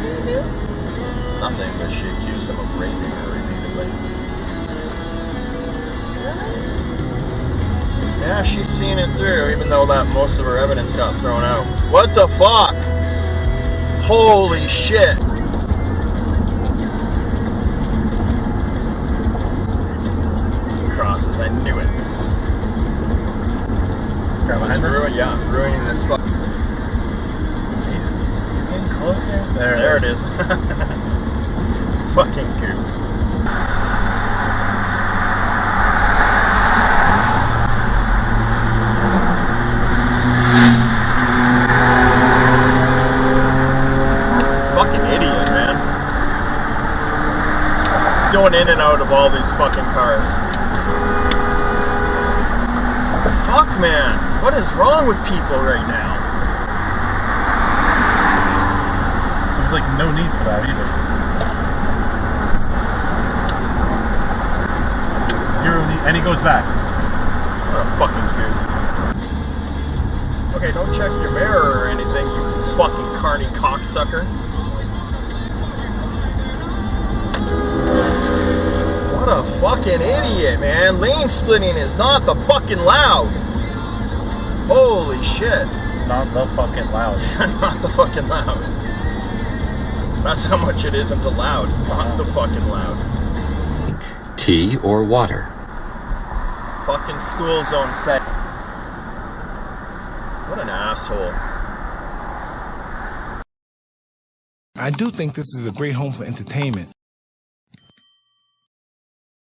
did he do? Nothing, but she accused him of raping her repeatedly. Yeah, she's seen it through, even though that most of her evidence got thrown out. What the fuck? Holy shit! Crosses, I knew it. Yeah, ruining this fuck. He's getting closer. There it is. Fucking goof. Fucking idiot, man. Going in and out of all these fucking cars. Fuck, man. What is wrong with people right now? There's like no need for that either. Zero need, and he goes back. What a fucking goof. Okay, don't check your mirror or anything, you fucking carny cocksucker. What a fucking idiot, man. Lane splitting is not the fucking loud. Holy shit. Not the fucking loud. Not the fucking loud. That's how much it isn't allowed. It's not the fucking loud. Tea or water? Fucking school zone fed. What an asshole. I do think this is a great home for entertainment,